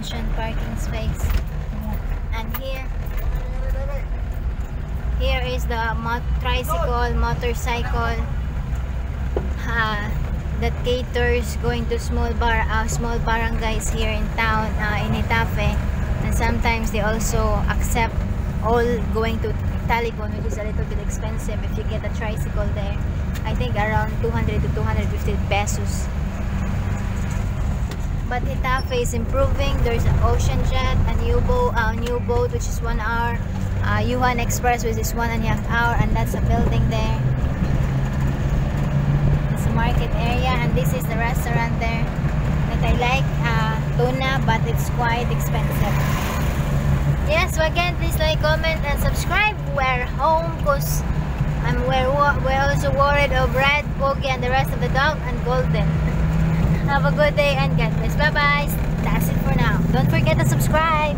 mentioned parking space. And here is the tricycle, motorcycle that caters going to small barangays here in town, in Itafe. And sometimes they also accept all going to Taligon, which is a little bit expensive if you get a tricycle there. I think around 200 to 250 pesos. But Itafe is improving. There's an Ocean Jet, a new boat which is 1 hour, Yuhan Express which is 1.5 hours, and that's a building there. It's a market area, and this is the restaurant there that I like, tuna, but it's quite expensive. Yes, so again, please like, comment, and subscribe. We're home because we're also worried of Red, Pogi, and the rest of the dog, and Golden. Have a good day and God bless. Bye bye. That's it for now. Don't forget to subscribe.